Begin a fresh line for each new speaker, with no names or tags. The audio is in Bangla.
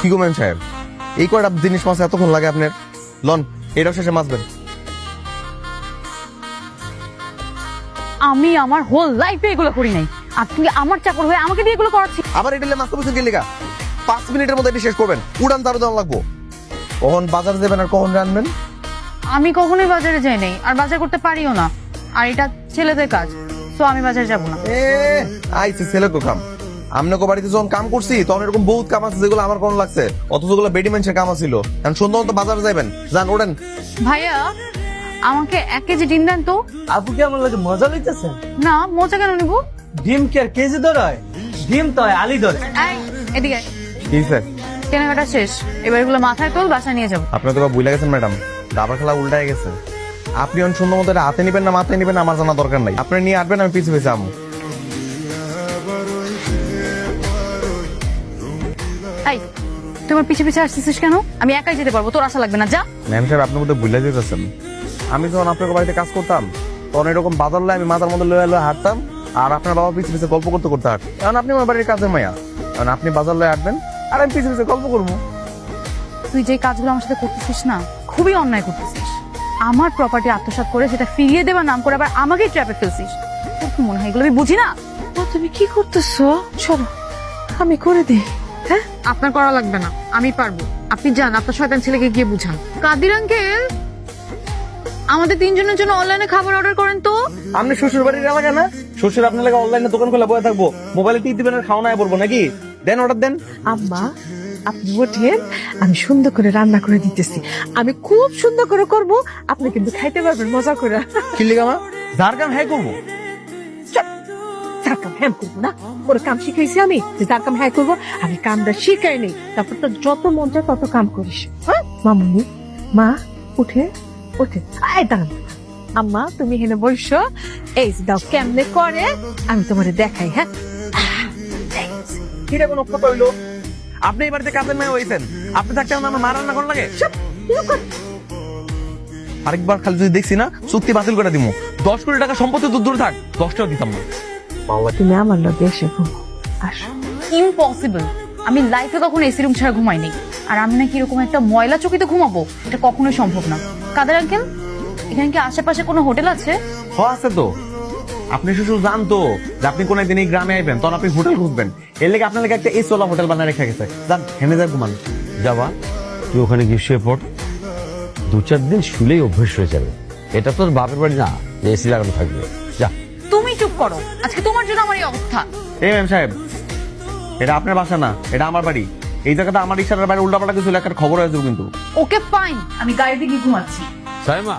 কি গো ম্যাম সাহেব, এই কয়টা জিনিস মাছ এতক্ষণ লাগে আপনার? লন, এটাও শেষে মাছবেন।
আমি আমার হোল লাইফে এগুলো করি নাই, আর তুমি আমার চাকর হয়ে আমাকে দিয়ে এগুলো করাচ্ছি।
আবার এটা মাছ তো কি লেখা? 5 মিনিটের মধ্যে এটি শেষ করবেন, উড়ান তারও দেওয়া লাগবো। কখন বাজার যাবেন আর কখন রানবেন?
আমি কখনোই বাজারে যাই নাই, আর বাজার করতে পারিও না, আর এটা ছেলেদের কাজ, তো আমি বাজারে যাব না।
আইসি ছেলে তো কাম। আমনে বাড়িতে যখন কাম করছি তখন এরকম বহুত কাম আছে যেগুলো আমার কোন লাগছে, অথচ যেগুলো বেডি মানুষের কাম ছিল। এখন সন্ধ্যা মতো বাজারে যাবেন, যান ওড়েন।
ভাইয়া আমাকে 1 কেজি ডিম দেন তো।
আপু কি আমার লাগে মজা লইতেছেন?
না, মজা কেন নিব?
ডিম কি আর কেজি ধরে হয়? ডিম তো হয় আলি ধরে।
এই, এদিকে আয়।
কি স্যার?
কেনাকাটা শেষ, এবার এগুলো মাথায় তোল, বাসায় নিয়ে যাবো।
আপনি তো ভুলে গেছেন ম্যাডাম, দাবার খেলা উল্টায় গেছে। আপনি এখন সুন্দর মতো এটা হাতে নিবেন না মাথায় নিবেন আমার জানা দরকার নাই। আপনি নিয়ে আসবেন, আমি পিছু পিছু আমু।
এই, তোমার পিছে পিছে আসছিস কেন? আমি একাই যেতে পারবো, তোর আশা লাগবে না, যা।
ম্যাম সাহেব, আপনার মধ্যে ভুলে যেতেছেন। আমি যখন আপনার বাড়িতে কাজ করতাম তখন এরকম বাজার লয়ে আমি মাথার মধ্যে লয়ে লয়ে হাঁটতাম, আর আপনার বাবা পিছু পিছু গল্প করতে করতে হাঁট। এখন আপনি আমার বাড়ির কাজের মাইয়া, এখন আপনি বাজার লয়ে হাঁটবেন আর আমি পিছু পিছু গল্প করবো।
তুই যে কাজগুলো আমার সাথে করতেছিস না, খুবই অন্যায় করতেছিস। আমার প্রপার্টি আত্মসাৎ করে সেটা ফিরিয়ে দেবার নাম করে আবার আমাকেই ট্র্যাপে ফেলছিস। তোর কি মনে হয় এগুলো আমি বুঝি না?
তুমি কি করতেছো? চলো আমি করে দিই। হ্যাঁ,
আপনার করা লাগবে না, আমি পারবো। আপনি যান, আপনার শয়তান ছেলেকে গিয়ে বুঝান। কাদির আঙ্কেল, আমাদের 3 জনের জন্য অনলাইনে খাবার অর্ডার করেন তো।
আপনি শ্বশুর বাড়ির এলাকা না? শ্বশুর আপনার লাগে অনলাইনে দোকান খোলা বয়ে থাকবো, মোবাইলে টিপ দিবেন আর খাওয়া না পড়বো নাকি? দেন অর্ডার দেন।
আম্মা আপনি ওঠেন, আমি সুন্দর করে রান্না করে দিতেছি। আমি খুব সুন্দর করে করব, আপনি কিন্তু খাইতে পারবেন মজা করে।
কি লিখা মা?
যার কাম হ্যাঁ করবো।
যার কাম হ্যাঁ করবো না, ওর কাম শিখাইছি আমি যে যার কাম হ্যাঁ করবো। আমি কামটা শিখাই নেই, তারপর তো যত মন চায় তত কাম করিস। হ্যাঁ মামুনি, মা উঠে উঠে আয় দাঁড়ান। আম্মা তুমি হেনে বসো, এই যে দাও কেমনে করে আমি তোমারে দেখাই। হ্যাঁ,
কিরে কোনো কথা হইলো? আপনি এই বাড়িতে কাজের মেয়ে হয়েছেন, আপনি থাকতে আমার মা রান্না করার লাগে?
আরেকবার খালি যদি দেখছি না চুক্তি বাতিল করে দিমু। 10 কোটি টাকা সম্পত্তি তো দূরে থাক, 10 টাকা দিতাম না।
তুমি আমার লগে এসে ঘুমো, আসো।
ইম্পসিবল, আমি লাইফে কখনো এসি রুম ছাড়া ঘুমাইনি। আর আমি নাকি এরকম একটা ময়লা চকিতে ঘুমাবো, এটা কখনোই সম্ভব না। কাদের আঙ্কেল, এখানে কি আশেপাশে কোনো হোটেল আছে?
আছে তো। আপনি শ্বশুর জানতো যে আপনি কোন একদিন এই গ্রামে আইবেন, তখন আপনি হোটেল খুঁজবেন। এর লেগে আপনার লেগে একটা এসওয়ালা হোটেল বানায় রেখে গেছে। যান হেনে যায় ঘুমান।
যাবা, তুই ওখানে গিয়ে শুয়ে পড়, 2-4 দিন শুলেই অভ্যেস হয়ে যাবে। এটা তোর বাপের বাড়ি না যে এসি লাগানো থাকবে। যা।
তুমি চুপ করো, আজকে তোমার জন্য আমার এই অবস্থা।
এই ম্যাম সাহেব, এটা আপনার বাসা না, এটা আমার বাড়ি। এই জায়গাটা আমার ইশারার বাইরে উল্টাপাল্টা কিছু লেখার খবর হয়ে যাবে কিন্তু।
ওকে ফাইন, আমি গাড়িতে গিয়ে ঘুমাচ্ছি।
সাইমা,